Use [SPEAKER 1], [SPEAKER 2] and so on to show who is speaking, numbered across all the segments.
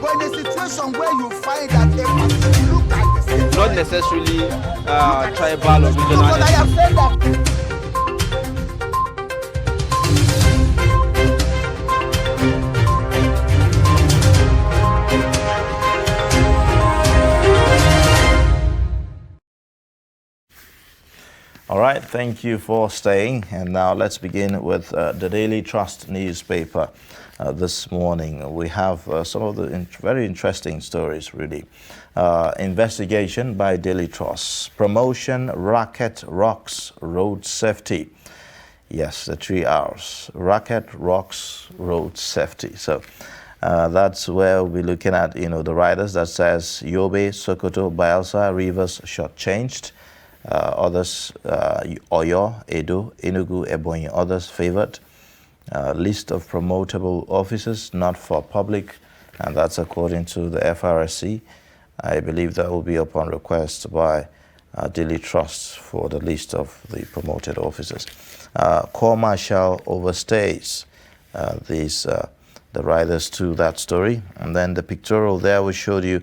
[SPEAKER 1] But in a situation where you find that a person look at the situation,
[SPEAKER 2] not necessarily tribal or regional.
[SPEAKER 1] but I have said that.
[SPEAKER 3] All right, thank you for staying. And now let's begin with the Daily Trust newspaper. This morning we have some of the very interesting stories, really. Investigation by Daily Trust. Promotion racket rocks road safety. Yes, the 3 R's. Racket rocks road safety. So that's where we'll be looking at, the riders that says Yobe, Sokoto, Bayelsa, Rivers shortchanged. Others, Oyo, Edo, Enugu, Ebonyi, others favored. List of promotable officers not for public, and that's according to the FRSC. I believe that will be upon request by Daily Trust for the list of the promoted officers. Corps Marshal overstays the riders to that story. And then the pictorial there we showed you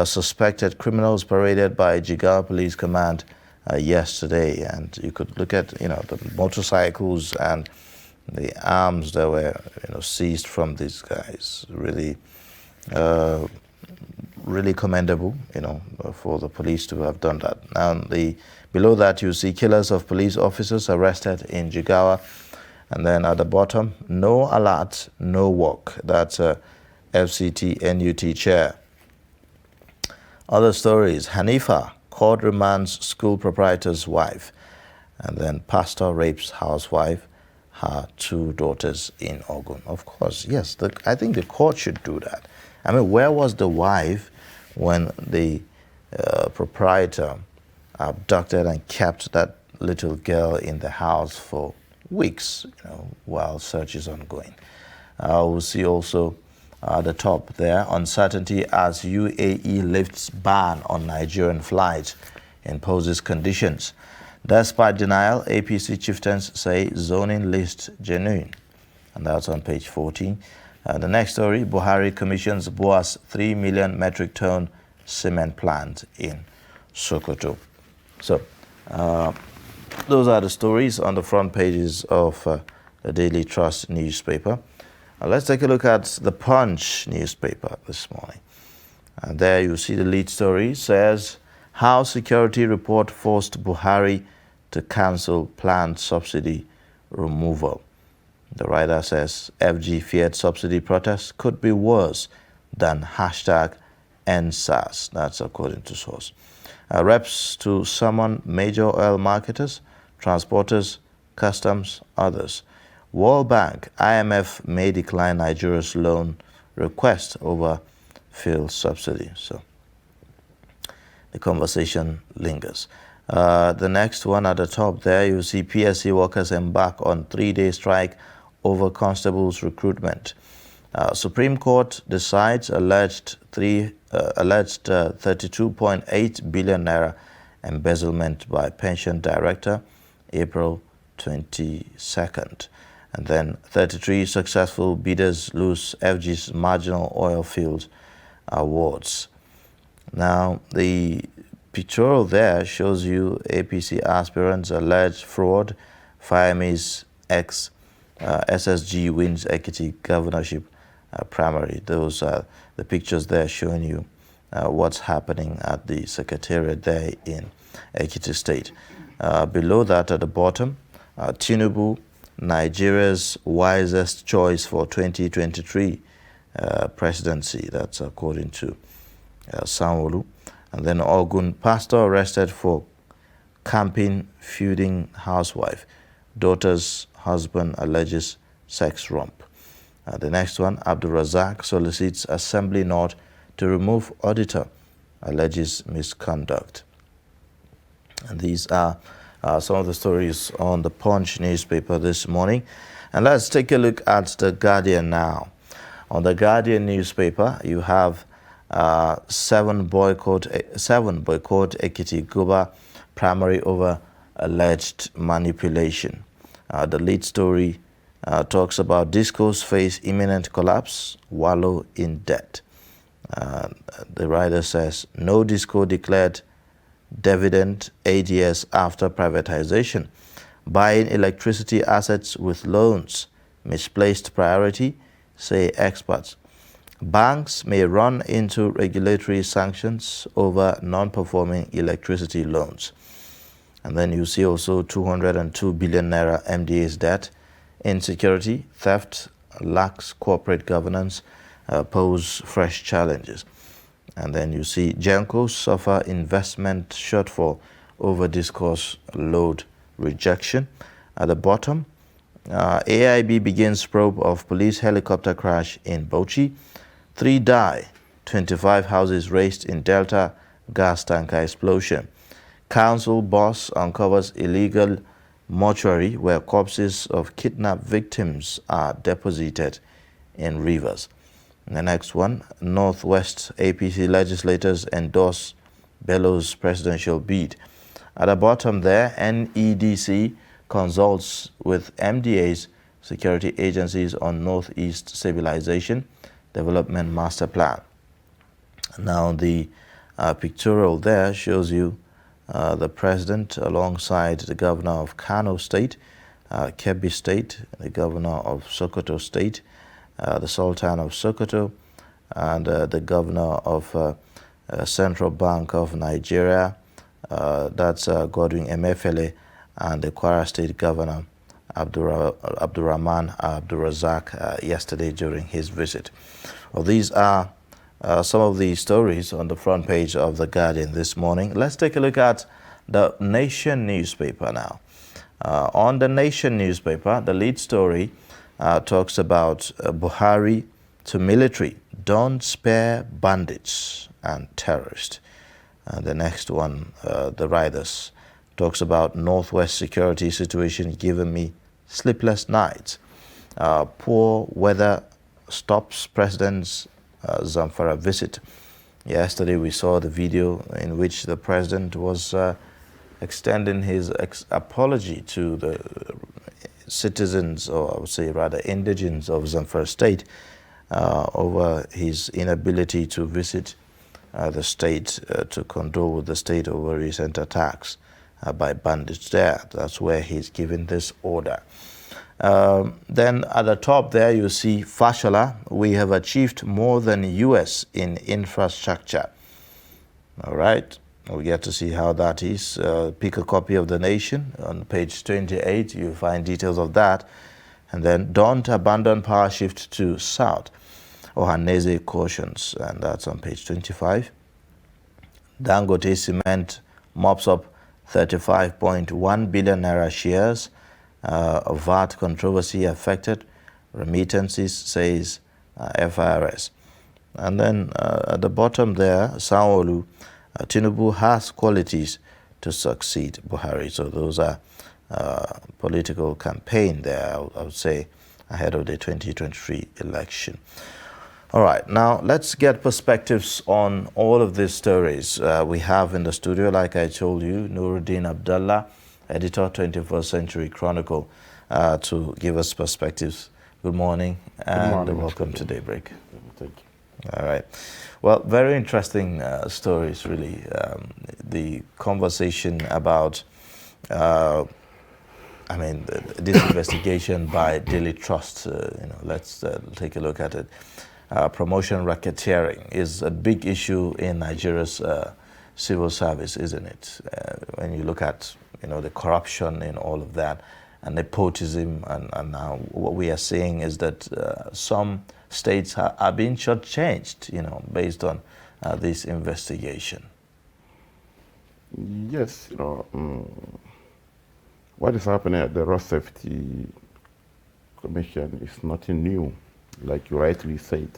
[SPEAKER 3] suspected criminals paraded by Jigawa Police Command yesterday, and you could look at the motorcycles and the arms that were seized from these guys. Really really commendable for the police to have done that. Now below that you see killers of police officers arrested in Jigawa, and then at the bottom, no alert, no work. That's FCT NUT chair. Other stories, Hanifa, court remands school proprietor's wife, and then pastor rapes housewife, her 2 daughters in Ogun. Of course, yes, I think the court should do that. I mean, where was the wife when the proprietor abducted and kept that little girl in the house for weeks, while search is ongoing? We'll see also the top there, uncertainty as UAE lifts ban on Nigerian flights, imposes conditions. Despite denial, APC chieftains say zoning list genuine. And that's on page 14. The next story, Buhari commissions Boas 3 million metric ton cement plant in Sokoto. So those are the stories on the front pages of the Daily Trust newspaper. Let's take a look at the Punch newspaper this morning. And there you see the lead story, says, how security report forced Buhari to cancel planned subsidy removal. The writer says, FG feared subsidy protests could be worse than hashtag #EndSARS. That's according to source. Reps to summon major oil marketers, transporters, customs, others. World Bank, IMF may decline Nigeria's loan request over failed subsidy. So the conversation lingers. The next one at the top there, you see PSC workers embark on 3-day strike over constables' recruitment. Supreme Court decides alleged 32.8 billion naira embezzlement by pension director, April 22nd. And then 33 successful bidders lose FG's marginal oil field awards. Now, the pictorial there shows you APC aspirants alleged fraud, Fireme's SSG wins Ekiti governorship primary. Those are the pictures there showing you what's happening at the secretariat there in Ekiti State. Below that at the bottom, Tinubu, Nigeria's wisest choice for 2023 presidency. That's according to Sanwo-Olu. And then Ogun, pastor arrested for camping, feuding housewife. Daughter's husband alleges sex romp. The next one, Abdul Razak solicits Assembly Nod to remove auditor, alleges misconduct. And these are some of the stories on the Punch newspaper this morning. And let's take a look at the Guardian now. On the Guardian newspaper, you have 7 boycott Ekiti Guba primary over alleged manipulation. The lead story talks about discos face imminent collapse, wallow in debt. The rider says, no disco declared dividend 8 years after privatization. Buying electricity assets with loans, misplaced priority, say experts. Banks may run into regulatory sanctions over non-performing electricity loans. And then you see also 202 billion naira MDA's debt. Insecurity, theft, lax corporate governance pose fresh challenges. And then you see Gencos suffer investment shortfall over discourse load rejection. At the bottom, AIB begins probe of police helicopter crash in Bauchi. 3 die, 25 houses razed in Delta gas tanker explosion. Council boss uncovers illegal mortuary where corpses of kidnapped victims are deposited in rivers. The next one, Northwest APC legislators endorse Bellows presidential bid. At the bottom there, NEDC consults with MDA's security agencies on Northeast Stabilization Development Master Plan. Now the pictorial there shows you the president alongside the governor of Kano State, Kebbi State, the governor of Sokoto State, the Sultan of Sokoto, and the governor of Central Bank of Nigeria, that's Godwin Emefiele, and the Kwara State governor, Abdurrahman Abdurrazak, yesterday during his visit. Well, these are some of the stories on the front page of The Guardian this morning. Let's take a look at the Nation newspaper now. On the Nation newspaper, the lead story talks about Buhari to military, don't spare bandits and terrorists. The next one, the riders, talks about Northwest security situation giving me sleepless nights. Poor weather stops president's Zamfara visit. Yesterday we saw the video in which the president was extending his apology to the citizens, or I would say rather indigents of Zamfara state, over his inability to visit the state to condole with the state over recent attacks by bandits there. That's where he's given this order. Then at the top there you see Fashola, we have achieved more than US in infrastructure. All right, we get to see how that is. Pick a copy of The Nation. On page 28 you find details of that. And then don't abandon power shift to South. Ohaneze cautions, and that's on page 25. Dangote Cement mops up 35.1 billion naira shares. VAT controversy affected remittances, says FIRS. And then at the bottom there, Sanwo-Olu, Tinubu has qualities to succeed Buhari. So those are political campaign there, I would say, ahead of the 2023 election. All right, now let's get perspectives on all of these stories. We have in the studio, like I told you, Nuruddin Abdullah, editor, 21st Century Chronicle, to give us perspectives. Good morning, and
[SPEAKER 4] Good morning,
[SPEAKER 3] welcome to Daybreak.
[SPEAKER 4] Thank you.
[SPEAKER 3] All right. Well, very interesting stories, really. The conversation about, this investigation by Daily Trust, let's take a look at it. Promotion racketeering is a big issue in Nigeria's civil service, isn't it? When you look at, the corruption in all of that, and nepotism, and now what we are seeing is that some states are being shortchanged, based on this investigation.
[SPEAKER 4] Yes, what is happening at the Road Safety Commission is nothing new, like you rightly said.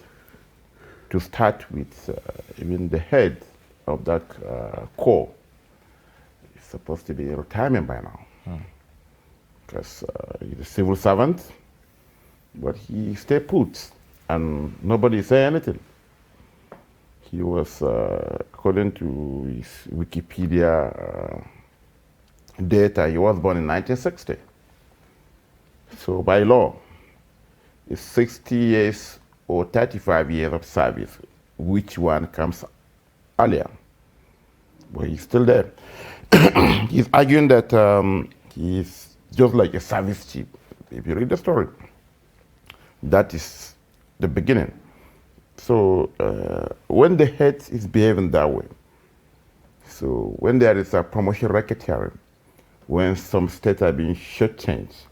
[SPEAKER 4] To start with, even the head of that corps is supposed to be in retirement by now. Because he's a civil servant, but he stayed put, and nobody say anything. He was, according to his Wikipedia data, he was born in 1960. So by law, it's 60 years or 35 years of service which one comes earlier. But he's still there. He's arguing that he's just like a service chief. If you read the story, that is the beginning. So when the head is behaving that way, so when there is a promotion racketeering, when some states are being shortchanged,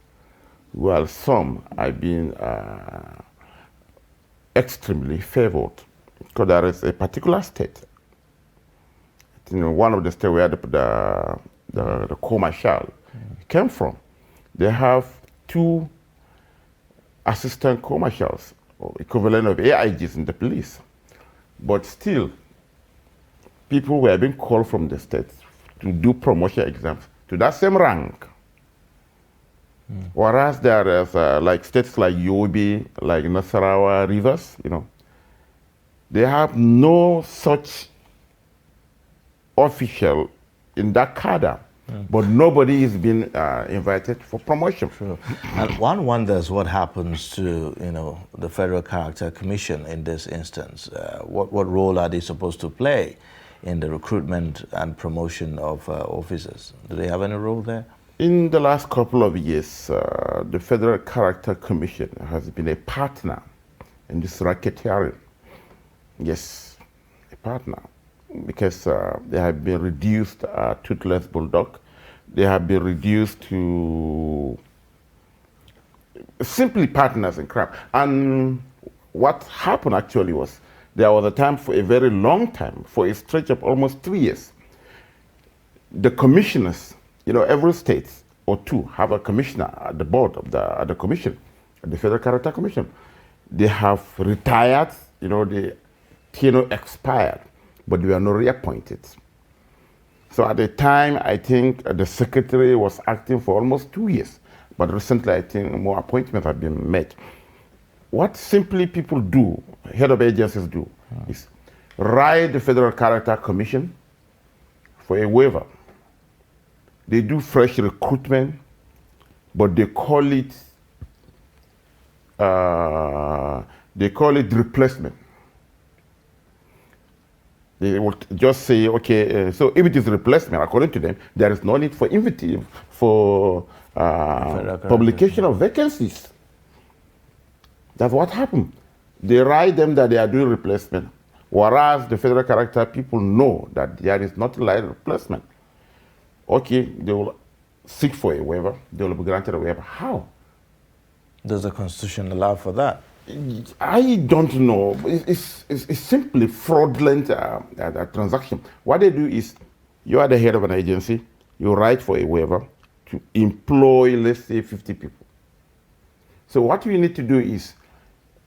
[SPEAKER 4] while some are being extremely favored, because there is a particular state, one of the states where the co-marshal came from, they have 2 assistant co-marshals, or equivalent of AIGs in the police. But still, people were being called from the states to do promotion exams to that same rank. Whereas there is like states like Yobe, like Nasarawa, Rivers, they have no such official in that cadre. But nobody is being invited for promotion.
[SPEAKER 3] Sure. And one wonders what happens to the Federal Character Commission in this instance. What role are they supposed to play in the recruitment and promotion of officers? Do they have any role there?
[SPEAKER 4] In the last couple of years, the Federal Character Commission has been a partner in this racketeering. Yes, a partner. Because they have been reduced toothless bulldog. They have been reduced to simply partners in crime. And what happened actually was, there was a time for a very long time, for a stretch of almost 3 years, the commissioners, every state or 2 have a commissioner at the board of the commission, the Federal Character Commission. They have retired, the tenure expired, but they were not reappointed. So at the time, I think the secretary was acting for almost 2 years. But recently, I think more appointments have been made. What simply people do, head of agencies do, is write the Federal Character Commission for a waiver. They do fresh recruitment, but they call it replacement. They will just say, okay, so if it is replacement, according to them, there is no need for publication of vacancies. That's what happened. They write them that they are doing replacement, whereas the Federal Character people know that there is nothing like replacement. Okay, they will seek for a waiver. They will be granted a waiver. How?
[SPEAKER 3] Does the Constitution allow for that?
[SPEAKER 4] I don't know. It's simply fraudulent transaction. What they do is, you are the head of an agency, you write for a waiver to employ, let's say, 50 people. So what you need to do is,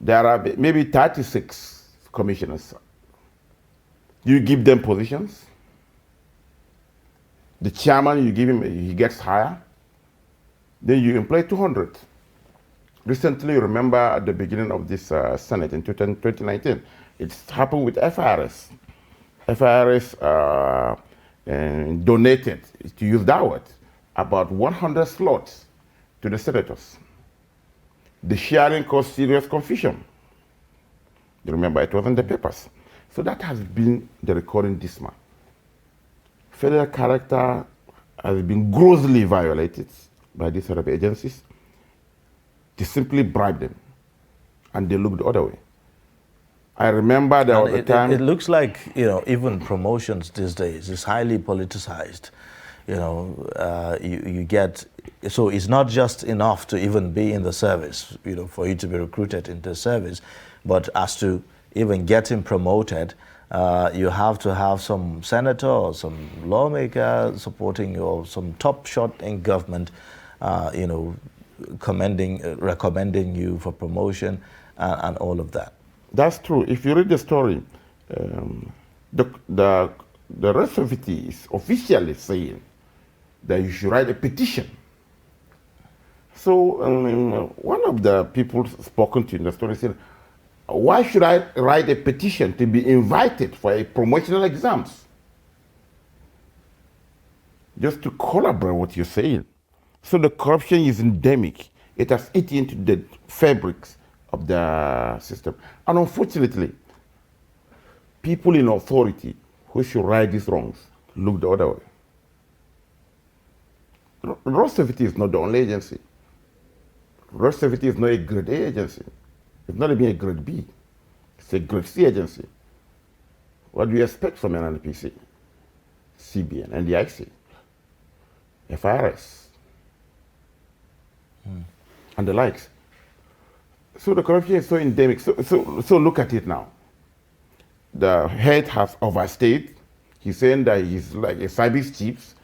[SPEAKER 4] there are maybe 36 commissioners. You give them positions. The chairman, you give him, he gets higher. Then you employ 200. Recently, remember at the beginning of this Senate in 2019, it happened with FIRS. FIRS donated, to use that word, about 100 slots to the senators. The sharing caused serious confusion. You remember, it was in the papers. So that has been the recurring dismal. Federal character has been grossly violated by these sort of agencies. They simply bribe them, and they look the other way. I remember there was a time...
[SPEAKER 3] It looks like, even promotions these days is highly politicized. You get... So it's not just enough to even be in the service, for you to be recruited into the service, but as to even getting promoted, you have to have some senator or some lawmaker supporting you, or some top shot in government, recommending you for promotion and all of that.
[SPEAKER 4] That's true. If you read the story, the rest of it is officially saying that you should write a petition. So one of the people spoken to in the story said, why should I write a petition to be invited for a promotional exams? Just to collaborate what you're saying. So the corruption is endemic. It has eaten into the fabrics of the system. And unfortunately, people in authority who should right these wrongs look the other way. Road safety is not the only agency. Road safety is not a grade A agency. It's not even a grade B. It's a grade C agency. What do you expect from an NPC, CBN, NDIC, FRS, and the likes? So the corruption is so endemic. So look at it now. The head has overstayed. He's saying that he's like a service chief.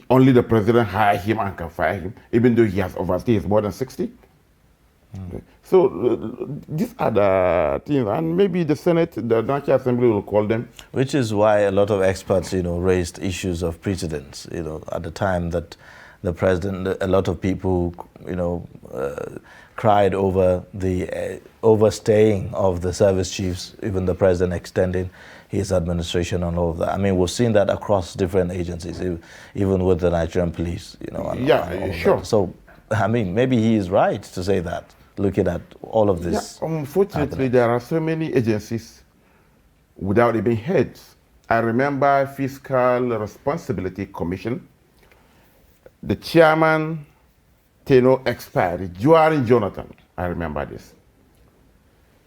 [SPEAKER 4] Only the president hire him and can fire him, even though he has overstayed. He's more than 60. So these are the things, and maybe the Senate, the National Assembly will call them.
[SPEAKER 3] Which is why a lot of experts, raised issues of precedence. At the time that the president, a lot of people, cried over the overstaying of the service chiefs, even the president extending his administration and all of that. I mean, we've seen that across different agencies, even with the Nigerian police, and
[SPEAKER 4] sure.
[SPEAKER 3] That. So, I mean, maybe he is right to say that, looking at all of this.
[SPEAKER 4] Yeah, unfortunately, there are so many agencies without even heads. I remember Fiscal Responsibility Commission. The chairman, tenure expired during Jonathan. I remember this.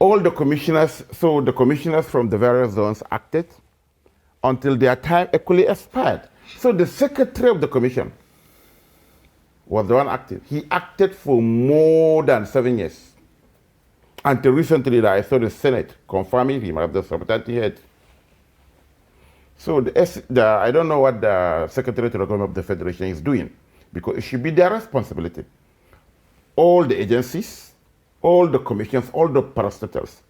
[SPEAKER 4] All the commissioners, so the commissioners from the various zones acted until their time equally expired. So the secretary of the commission was the one acting. He acted for more than 7 years. Until recently, I saw the Senate confirming him as the substantive head. So I don't know what the Secretary to the Government of the Federation is doing, because it should be their responsibility. All the agencies, all the commissions, all the parastatals,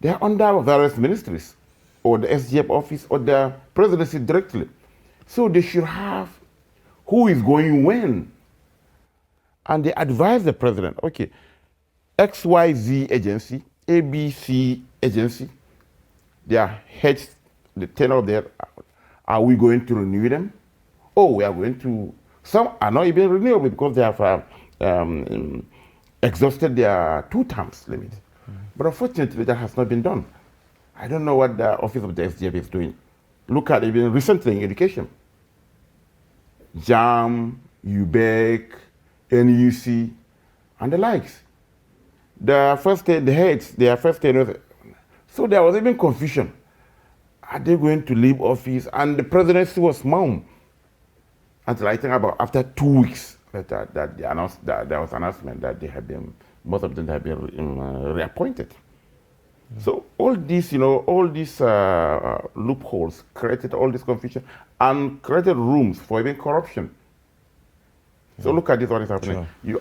[SPEAKER 4] they are under various ministries, or the SGF office, or the presidency directly. So they should have who is going when. And they advise the president, okay, XYZ agency, ABC agency, their heads, the tenure of their, are we going to renew them? Oh, we are going to, some are not even renewable because they have exhausted their 2 terms limit. But unfortunately, that has not been done. I don't know what the office of the SGF is doing. Look at even recently in education. JAM, UBEC, NUC, and the likes. The heads, their first tenure. So there was even confusion. Are they going to leave office? And the presidency was mum. Until I think about after 2 weeks later, that they announced that there was an announcement that they had been, most of them had been reappointed. So all these, all these loopholes created all this confusion and created rooms for even corruption. So look at this, what is happening. Sure.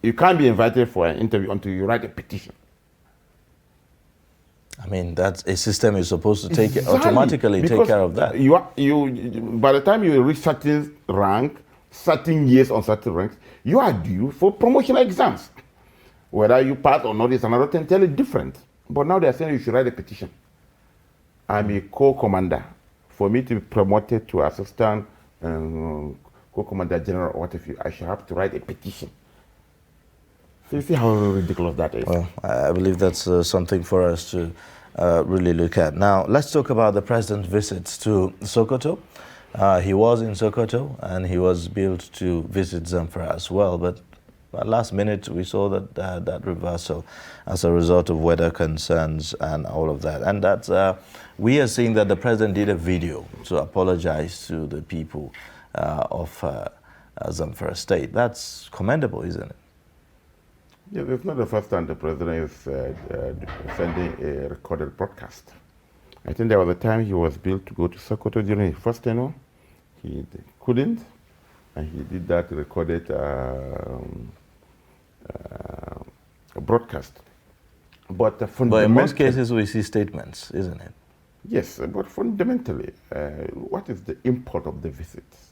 [SPEAKER 4] You can't be invited for an interview until you write a petition.
[SPEAKER 3] I mean, that's a system is supposed to take automatically take care of that.
[SPEAKER 4] By the time you reach certain rank, certain years on certain ranks, you are due for promotional exams. Whether you pass or not is another thing entirely different. But now they are saying you should write a petition. I'm a co-commander. For me to be promoted to assistant co-commander general, what if I should have to write a petition? So you see how ridiculous that is.
[SPEAKER 3] Well, I believe that's something for us to really look at. Now, let's talk about the president's visits to Sokoto. He was in Sokoto and he was billed to visit Zamfara as well, but last minute we saw that reversal as a result of weather concerns and all of that. And that's, we are seeing that the president did a video to apologize to the people of Zamfara state. That's commendable, isn't it?
[SPEAKER 4] Yeah, it's not the first time the president is sending a recorded broadcast. I think there was a time he was billed to go to Sokoto during his first tenure. He couldn't, and he did that recorded broadcast. But
[SPEAKER 3] in most cases we see statements, isn't it?
[SPEAKER 4] Yes, but fundamentally, what is the import of the visits?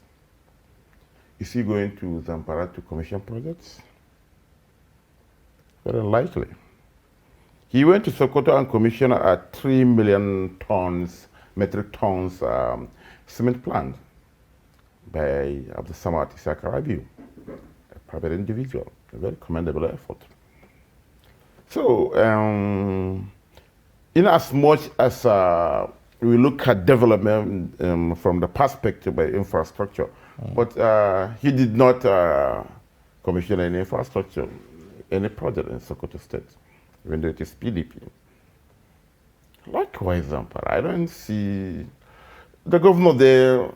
[SPEAKER 4] Is he going to Zamfara to commission projects? Very likely. He went to Sokoto and commissioned a 3 million metric tons cement plant by Abdul Samad Isaac Rabiu, a private individual, a very commendable effort. So in as much as we look at development from the perspective of infrastructure, but he did not commission any infrastructure, any project in Sokoto State, even though it is PDP. Likewise, Zampara, I don't see the governor there,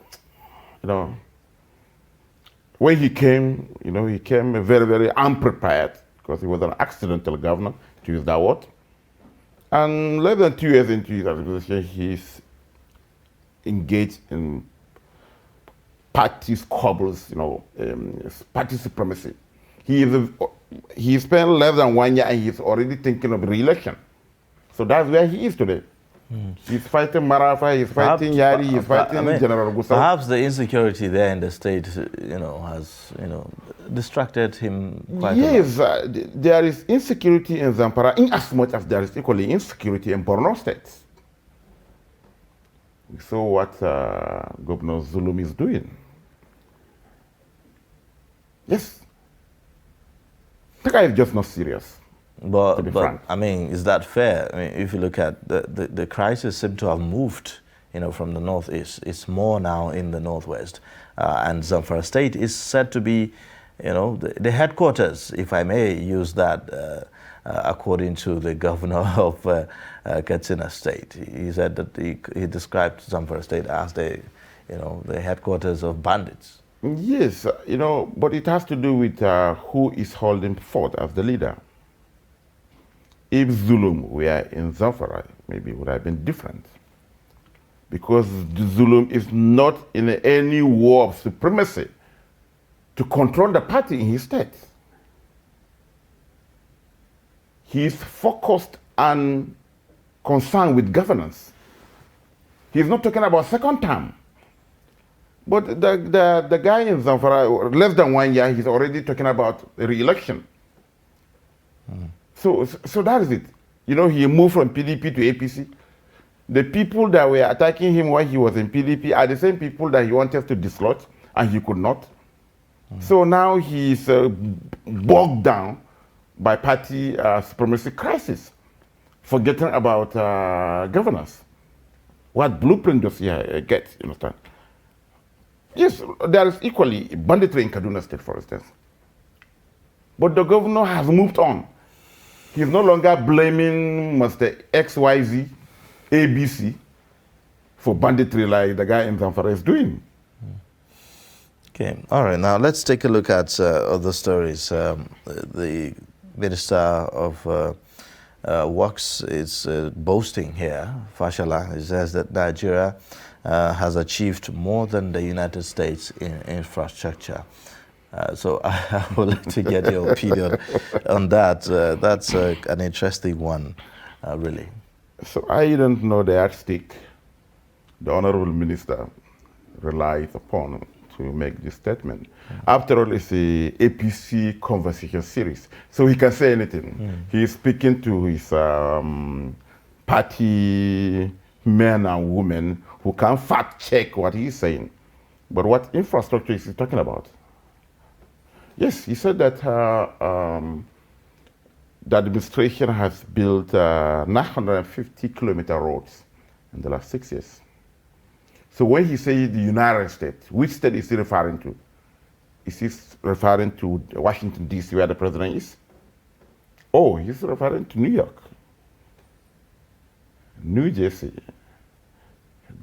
[SPEAKER 4] when he came, he came very, very unprepared because he was an accidental governor, to use that word. And less than 2 years into his administration, he's engaged in party squabbles, party supremacy. He spent less than 1 year and he's already thinking of re-election. So that's where he is today. He's fighting Marafa, he's fighting Yari, he's fighting General Gusau.
[SPEAKER 3] Perhaps the insecurity there in the state, has, distracted him quite a lot.
[SPEAKER 4] Yes, there is insecurity in Zamfara in as much as there is equally insecurity in Borno State. We saw what Governor Zulum is doing. Yes. The guy is just not serious.
[SPEAKER 3] But I mean, is that fair? I mean, if you look at the crisis seems to have moved, from the northeast. It's more now in the northwest. And Zamfara State is said to be, the headquarters, if I may use that, according to the governor of Katsina State. He said that he described Zamfara State as the headquarters of bandits.
[SPEAKER 4] Yes, but it has to do with who is holding forth as the leader. If Zulum were in Zamfara, maybe it would have been different. Because Zulum is not in any war of supremacy to control the party in his state. He's focused and concerned with governance. He's not talking about second term. But the guy in Zamfara, less than 1 year, he's already talking about re-election. So that is it. He moved from PDP to APC. The people that were attacking him while he was in PDP are the same people that he wanted to dislodge, and he could not. So now he's bogged down by party supremacy crisis, forgetting about governance. What blueprint does he get, you understand? Yes, there is equally banditry in Kaduna State, for instance. But the governor has moved on. He's no longer blaming Mr. XYZ, ABC, for banditry like the guy in Zamfara is doing.
[SPEAKER 3] Okay, all right, now let's take a look at other stories. The Minister of Works is boasting here, Fashala. He says that Nigeria has achieved more than the United States in infrastructure. So I would like to get your opinion on that. That's an interesting one, really.
[SPEAKER 4] So I don't know the yardstick the Honorable Minister relies upon to make this statement. After all, it's a APC conversation series, so he can say anything. He is speaking to his party men and women who can fact check what he's saying. But what infrastructure is he talking about? Yes, he said that the administration has built 950-kilometer roads in the last 6 years. So when he says the United States, which state is he referring to? Is he referring to Washington, D.C., where the president is? Oh, he's referring to New York, New Jersey,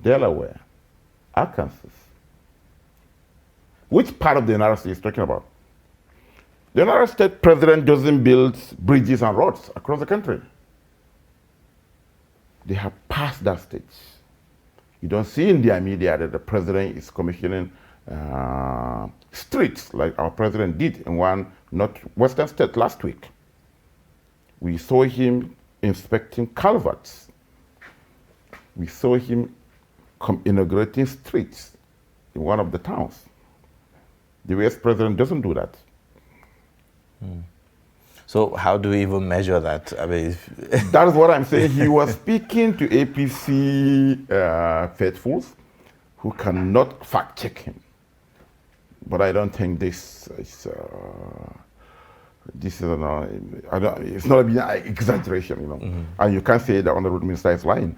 [SPEAKER 4] Delaware, Arkansas. Which part of the United States is he talking about? The United States president doesn't build bridges and roads across the country. They have passed that stage. You don't see in their media that the president is commissioning streets like our president did in one northwestern state last week. We saw him inspecting culverts. We saw him inaugurating streets in one of the towns. The US president doesn't do that.
[SPEAKER 3] So how do we even measure that? I mean,
[SPEAKER 4] that is what I'm saying. He was speaking to APC faithfuls who cannot fact check him. But I don't think this is this is it's not an exaggeration, And you can't say the honorable minister is lying.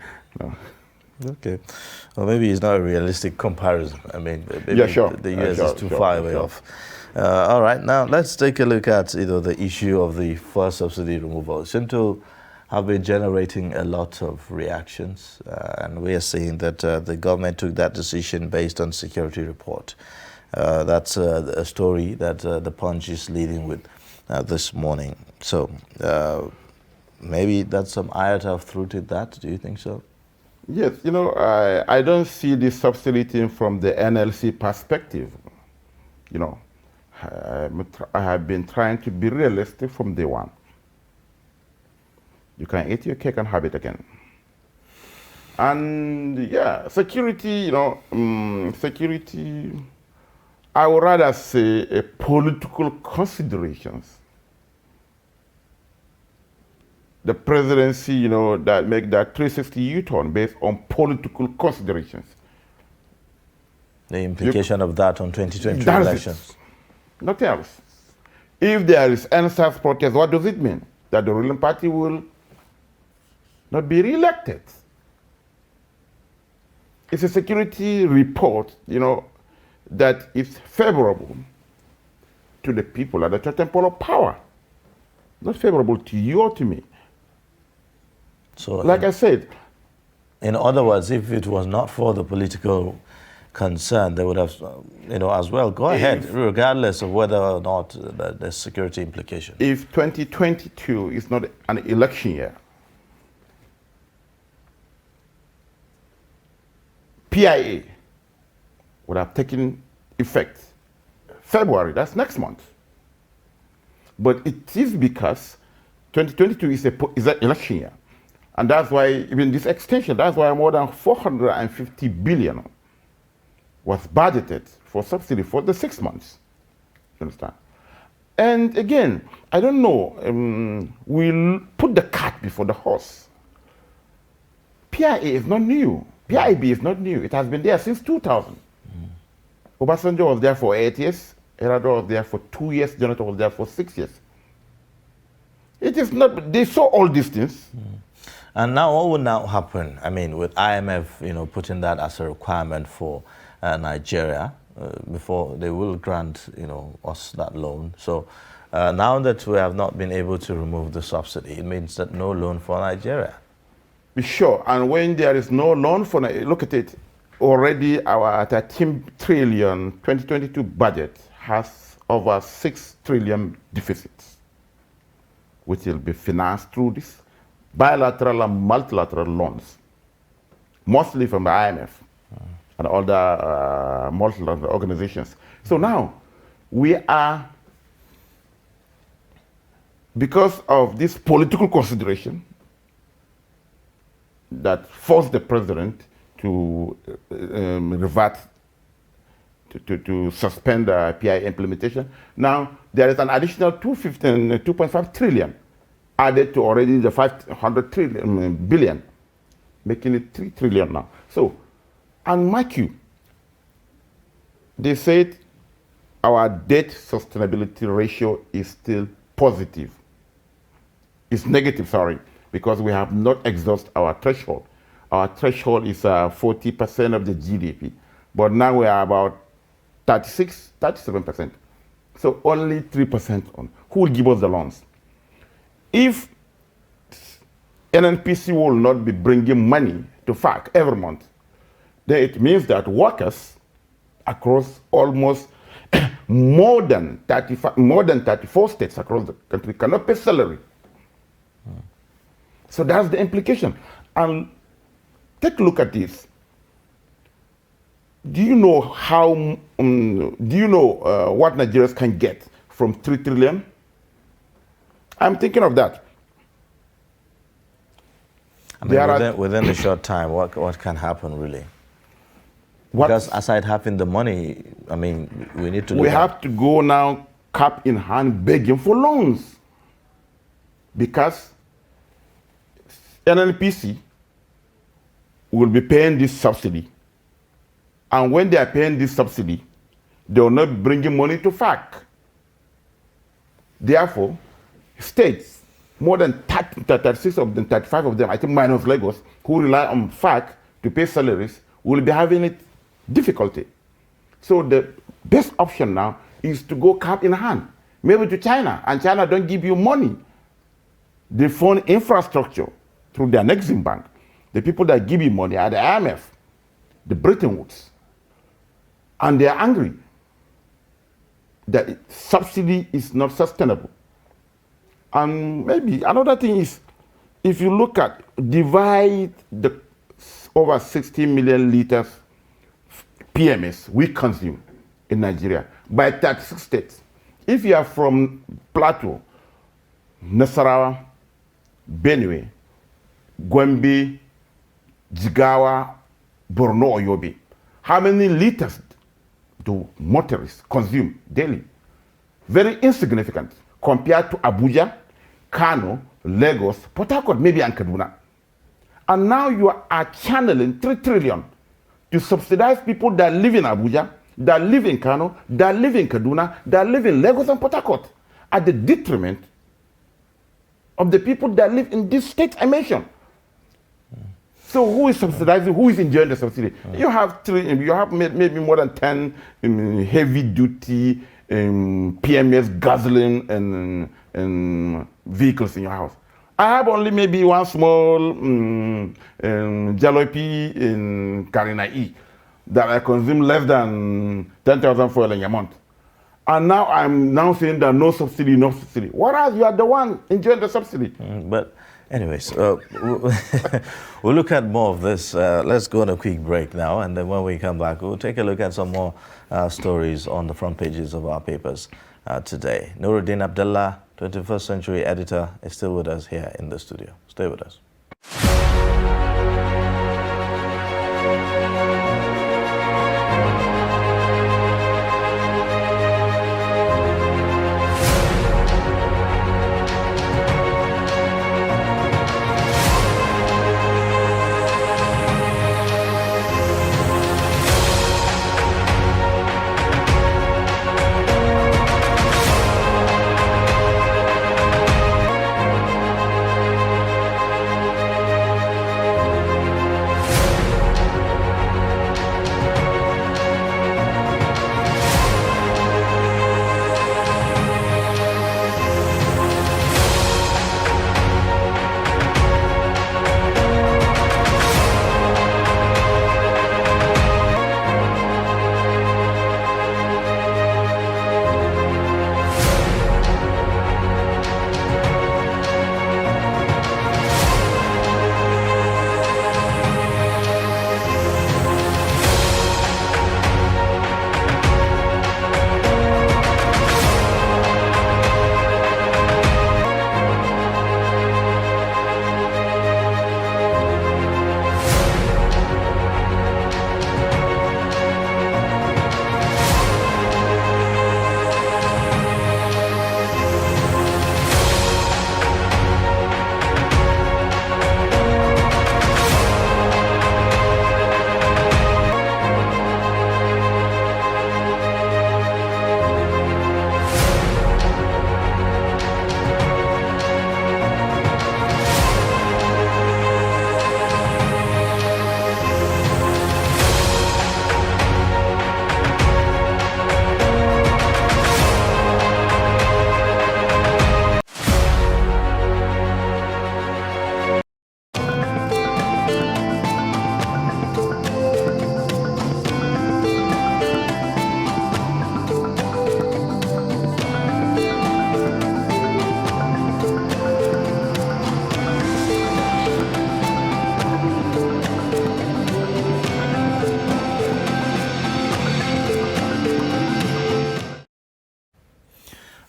[SPEAKER 3] Okay. Well, maybe it's not a realistic comparison. I mean, maybe
[SPEAKER 4] yeah, sure.
[SPEAKER 3] the US is too far away off. All right. Now, let's take a look at the issue of the fuel subsidy removal. It seems to have been generating a lot of reactions, and we are seeing that the government took that decision based on security report. That's a story that the Punch is leading with this morning. So maybe that's some iota of truth in that. Do you think so?
[SPEAKER 4] Yes, I don't see this subsidy thing from the NLC perspective. I have been trying to be realistic from day one. You can eat your cake and have it again. And yeah, security, security, I would rather say a political considerations. The presidency, that make that 360 U-turn based on political considerations.
[SPEAKER 3] The implication of that on 2020 elections.
[SPEAKER 4] Nothing else. If there is NSAS protest, what does it mean? That the ruling party will not be re-elected. It's a security report, that is favorable to the people at the totem pole of power. Not favorable to you or to me.
[SPEAKER 3] So,
[SPEAKER 4] like I said,
[SPEAKER 3] in other words, if it was not for the political concern, they would have, as well, go ahead, regardless of whether or not there's security implication.
[SPEAKER 4] If 2022 is not an election year, PIA would have taken effect February, that's next month. But it is because 2022 is an election year. And that's why, even this extension, that's why more than 450 billion was budgeted for subsidy for the 6 months. You understand? And again, I don't know, we'll put the cart before the horse. PIA is not new. PIB is not new. It has been there since 2000. Obasanjo was there for 8 years. Erado was there for 2 years. Jonathan was there for 6 years. It is not, they saw all these things.
[SPEAKER 3] And now what will now happen? I mean, with IMF, putting that as a requirement for Nigeria, before they will grant, us that loan. So now that we have not been able to remove the subsidy, it means that no loan for Nigeria.
[SPEAKER 4] Sure, and when there is no loan for, look at it, already our 13 trillion 2022 budget has over 6 trillion deficits, which will be financed through this bilateral and multilateral loans, mostly from the IMF and other multilateral organizations. So now we are, because of this political consideration that forced the president to revert, to suspend the PI implementation. Now there is an additional 2.5 trillion added to already the 500 billion, making it 3 trillion now. So, and mark you, they said our debt sustainability ratio is still positive. It's negative, sorry, because we have not exhausted our threshold. Our threshold is 40% of the GDP, but now we are about 37%. So only 3% on. Who will give us the loans? If NNPC will not be bringing money to FARC every month, then it means that workers across almost more than 34 states across the country cannot pay salary. So that's the implication. And take a look at this. Do you know how? What Nigerians can get from 3 trillion? I'm thinking of that.
[SPEAKER 3] I mean, within a short time, what can happen really? Because aside having the money, I mean, we need to.
[SPEAKER 4] We have to go now, cap in hand, begging for loans, because NNPC will be paying this subsidy, and when they are paying this subsidy, they will not be bringing money to FARC. Therefore, states, more than 30, 36 of them, 35 of them, I think minus Lagos, who rely on FAC to pay salaries, will be having it difficulty. So the best option now is to go cap in hand, maybe to China, and China don't give you money. They fund infrastructure through their Exim Bank. The people that give you money are the IMF, the Bretton Woods, and they are angry that subsidy is not sustainable. And maybe another thing is, if you look at, divide the over 60 million liters PMS we consume in Nigeria by 36 states. If you are from Plateau, Nasarawa, Benue, Gombe, Jigawa, Borno, or Yobe, how many liters do motorists consume daily? Very insignificant compared to Abuja, Kano, Lagos, Port Harcourt, maybe and Kaduna. And now you are channeling 3 trillion to subsidize people that live in Abuja, that live in Kano, that live in Kaduna, that live in Lagos and Port Harcourt, at the detriment of the people that live in these states I mentioned. So who is subsidizing? Who is enjoying the subsidy? You have maybe more than 10 heavy-duty PMS gasoline and vehicles in your house. I have only maybe one small jalopy in Karina E that I consume less than 10,000 fuel in a month. And now I'm now saying that no subsidy, no subsidy. Whereas you are the one enjoying the subsidy.
[SPEAKER 3] But anyways, we'll look at more of this. Let's go on a quick break now, and then when we come back, we'll take a look at some more stories on the front pages of our papers today. Nuruddin Abdullah, 21st Century editor, is still with us here in the studio. Stay with us.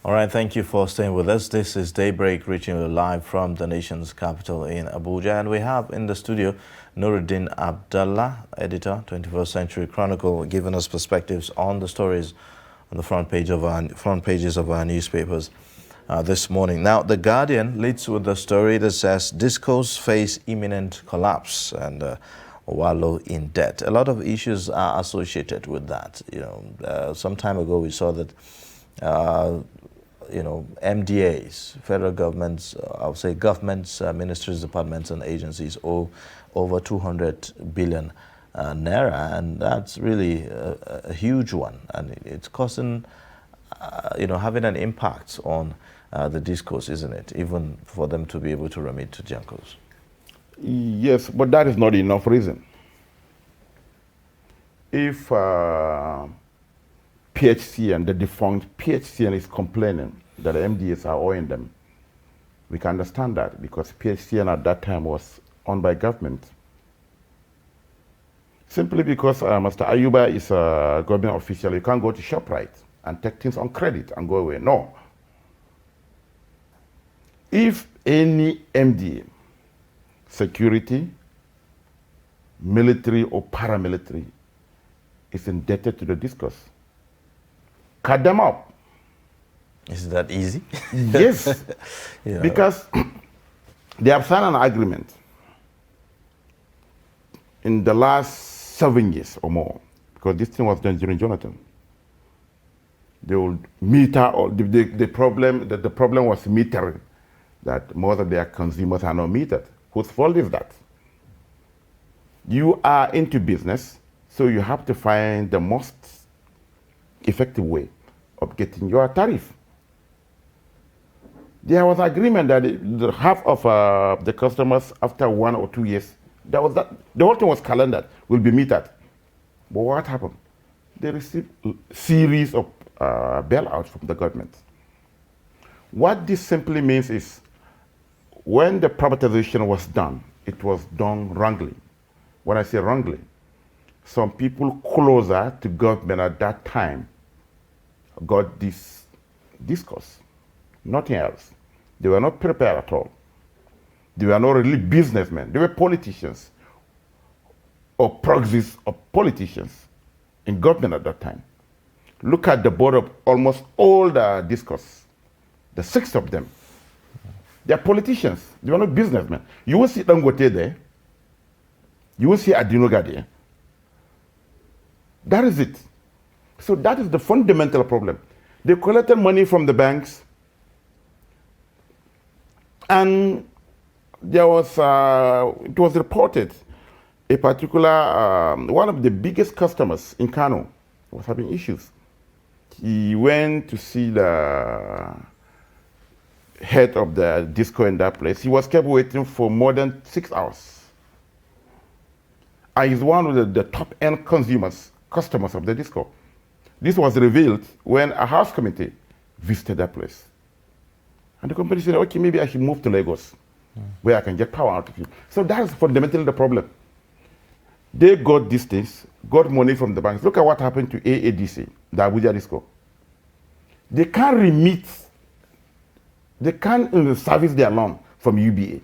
[SPEAKER 3] All right, thank you for staying with us. This is Daybreak, reaching you live from the nation's capital in Abuja. And we have in the studio Nuruddin Abdullah, editor, 21st Century Chronicle, giving us perspectives on the stories on the front pages of our newspapers this morning. Now, The Guardian leads with the story that says discos face imminent collapse and wallow in debt. A lot of issues are associated with that. You know, some time ago we saw that MDAs, federal governments, I would say governments, ministries, departments, and agencies owe over 200 billion naira, and that's really a huge one, and it's causing, having an impact on the discourse, isn't it? Even for them to be able to remit to Jankos.
[SPEAKER 4] Yes, but that is not enough reason. If PHCN, the defunct PHCN, is complaining that the MDAs are owing them, we can understand that because PHCN at that time was owned by government. Simply because Mr. Ayuba is a government official, you can't go to ShopRite and take things on credit and go away. No. If any MDA, security, military or paramilitary, is indebted to the discourse, cut them up.
[SPEAKER 3] Is that easy?
[SPEAKER 4] Yes, because they have signed an agreement in the last 7 years or more, because this thing was done during Jonathan. They will meter, or the problem was metering, that most of their consumers are not metered. Whose fault is that? You are into business, so you have to find the most effective way of getting your tariff. There was agreement that the half of the customers after 1 or 2 years, the whole thing was calendared, will be metered. But what happened? They received a series of bailouts from the government. What this simply means is, when the privatization was done, it was done wrongly. When I say wrongly, some people closer to government at that time got this discourse, nothing else. They were not prepared at all. They were not really businessmen. They were politicians or proxies of politicians in government at that time. Look at the board of almost all the discourse, the 6 of them. They are politicians. They were not businessmen. You will see Dangote there. You will see Adinoga there. That is it. So that is the fundamental problem. They collected money from the banks, and there was, it was reported, a particular, one of the biggest customers in Kano was having issues. He went to see the head of the disco in that place. He was kept waiting for more than 6 hours. And he's one of the top-end customers of the disco. This was revealed when a house committee visited that place. And the company said, okay, maybe I should move to Lagos, where I can get power out of you. So that's fundamentally the problem. They got these things, got money from the banks. Look at what happened to AADC, the Abuja disco. They can't remit, they can't service their loan from UBA.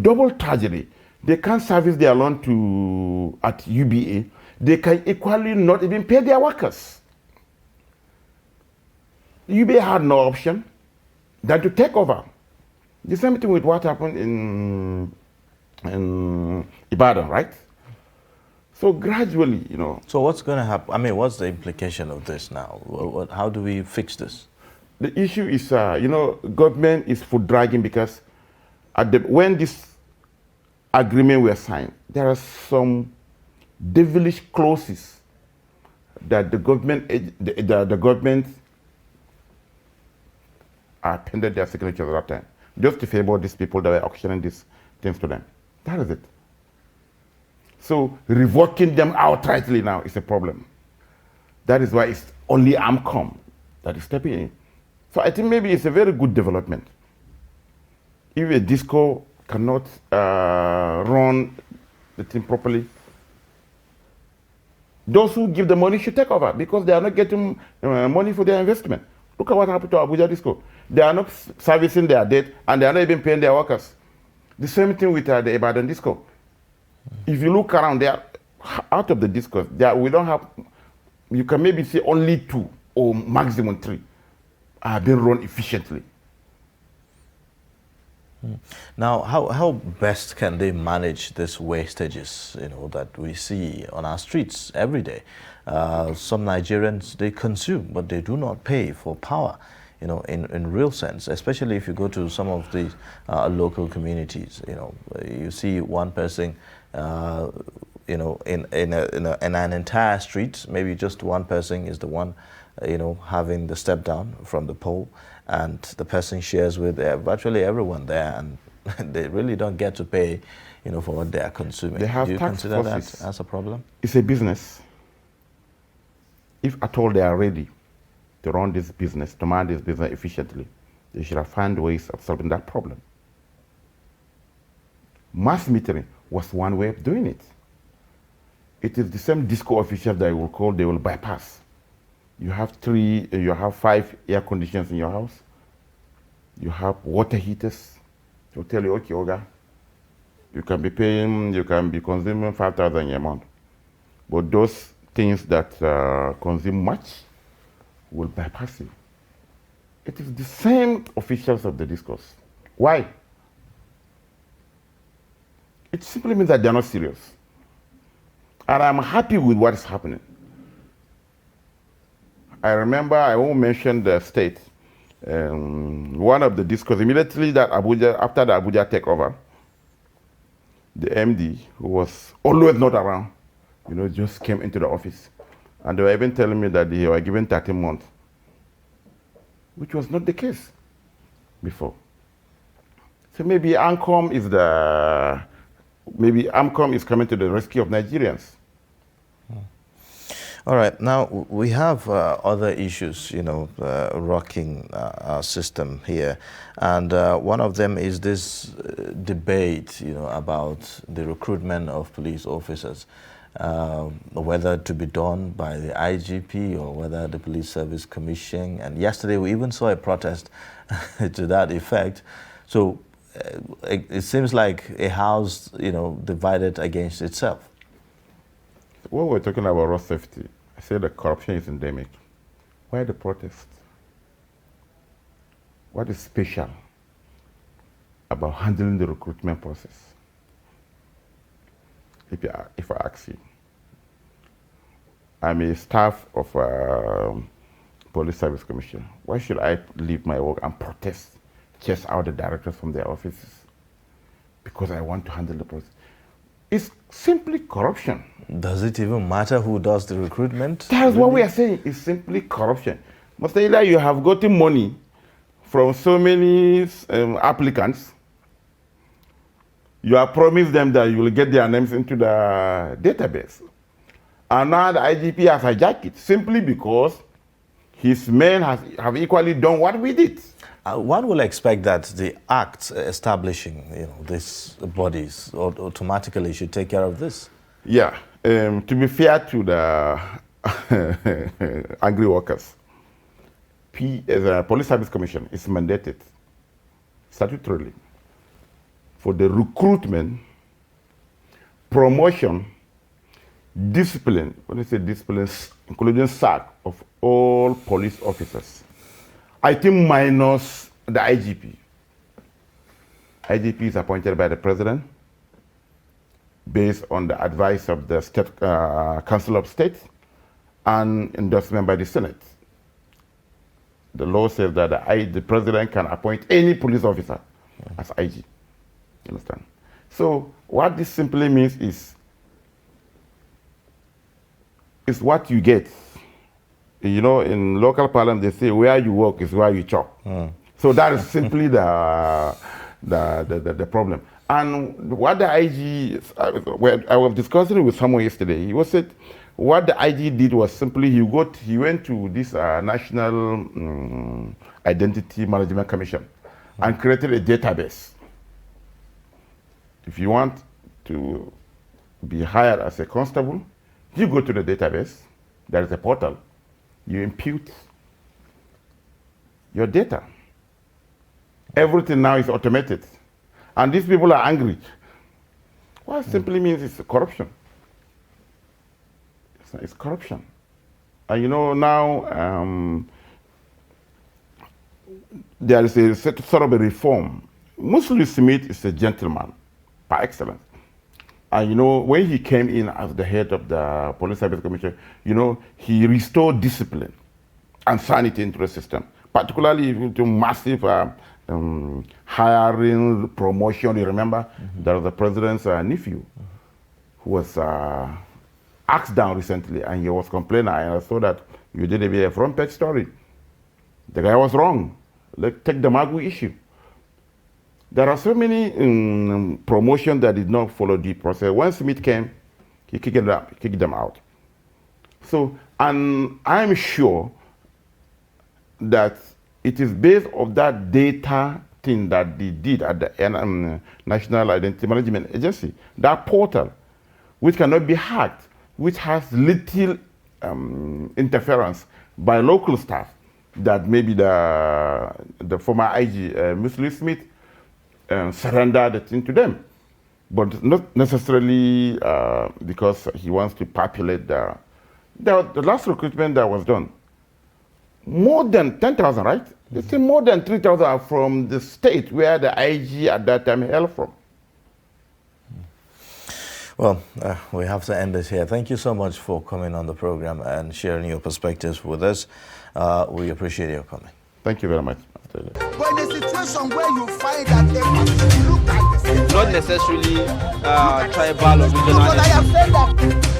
[SPEAKER 4] Double tragedy. They can't service their loan at UBA. They can equally not even pay their workers. UBA had no option than to take over. The same thing with what happened in Ibadan, right? So gradually,
[SPEAKER 3] So what's going to happen? I mean, what's the implication of this now? How do we fix this?
[SPEAKER 4] The issue is, government is foot dragging because when this agreement were signed, there are some devilish clauses that the government appended their signatures at that time, just to favor these people that were auctioning these things to them. That is it. So revoking them outrightly now is a problem. That is why it's only AMCOM that is stepping in. So I think maybe it's a very good development. If a disco cannot run the thing properly, those who give the money should take over because they are not getting money for their investment. Look at what happened to Abuja Disco. They are not servicing their debt and they are not even paying their workers. The same thing with the Ibadan Disco. If you look around, they are out of the discourse. We don't have, you can maybe see only 2 or maximum 3 are being run efficiently.
[SPEAKER 3] Now, how best can they manage these wastages, that we see on our streets every day? Some Nigerians, they consume, but they do not pay for power, in real sense, especially if you go to some of the local communities. You see one person, in an entire street, maybe just one person is the one, having the step down from the pole, and the person shares with virtually everyone there, and they really don't get to pay, for what they are consuming.
[SPEAKER 4] They have
[SPEAKER 3] Do you
[SPEAKER 4] tax
[SPEAKER 3] consider
[SPEAKER 4] forces.
[SPEAKER 3] that as a problem?
[SPEAKER 4] It's a business. If at all they are ready to run this business, to manage this business efficiently, they should have found ways of solving that problem. Mass metering was one way of doing it. It is the same disco officials that they will bypass. You have 5 air conditioners in your house. You have water heaters. They'll tell you, okay, Oga, you can be consuming 5,000 a month. But those things that consume much will bypass you. It is the same officials of the discourse. Why? It simply means that they're not serious. And I'm happy with what is happening. I remember, I won't mention the state, one of the discourse, immediately that after the Abuja takeover, the MD, who was always not around, just came into the office. And they were even telling me that they were given 13 months, which was not the case before. So maybe AMCOM is coming to the rescue of Nigerians.
[SPEAKER 3] All right. Now, we have other issues, rocking our system here. And one of them is this debate, about the recruitment of police officers, whether to be done by the IGP or whether the Police Service Commission. And yesterday, we even saw a protest to that effect. So it seems like a house, divided against itself.
[SPEAKER 4] When we're talking about road safety, I say that corruption is endemic. Why the protest? What is special about handling the recruitment process? If I ask you, I'm a staff of Police Service Commission. Why should I leave my work and protest, chase out the directors from their offices? Because I want to handle the process. It's simply corruption.
[SPEAKER 3] Does it even matter who does the recruitment?
[SPEAKER 4] That's what we are saying. It's simply corruption. Most either you have gotten money from so many applicants, you have promised them that you will get their names into the database. And now the IGP has hijacked it simply because his men have equally done what we did.
[SPEAKER 3] One will expect that the act establishing these bodies automatically should take care of this.
[SPEAKER 4] Yeah. To be fair to the angry workers, the Police Service Commission is mandated statutorily for the recruitment, promotion, discipline, when I say discipline, including sack of all police officers. I think minus the IGP. IGP is appointed by the president based on the advice of the State Council of State and endorsement by the Senate. The law says that the president can appoint any police officer as IG. You understand? So what this simply means is what you get. In local parliament, they say where you work is where you chop. So that is simply the problem. And what the IG, I was discussing with someone yesterday, he said what the IG did was simply he went to this National Identity Management Commission and created a database. If you want to be hired as a constable, you go to the database, there is a portal. You impute your data. Everything now is automated. And these people are angry. What it simply means is corruption. It's corruption. And now there is a sort of a reform Muslim Smith is a gentleman par excellence. And you know, when he came in as the head of the Police Service Commission, you know, he restored discipline and sanity into the system, particularly into massive hiring, promotion. You remember, there was the president's nephew who was axed down recently, and he was complaining, and I saw that you did a front page story. The guy was wrong. Let's take the Magu issue. There are so many promotions that did not follow the process. When Smith came, he kicked them out. So, and I'm sure that it is based on that data thing that they did at the National Identity Management Agency, that portal, which cannot be hacked, which has little interference by local staff, that maybe the former IG, Muslim Smith, surrender the thing to them, but not necessarily because he wants to populate the last recruitment that was done. More than 10,000, right? They say more than 3,000 are from the state where the IG at that time hailed from.
[SPEAKER 3] Well, we have to end it here. Thank you so much for coming on the program and sharing your perspectives with us. We appreciate your coming.
[SPEAKER 4] Thank you very much.
[SPEAKER 1] But in a situation where you find that a person look like the same,
[SPEAKER 2] Not necessarily tribal or regional.
[SPEAKER 1] but I have said that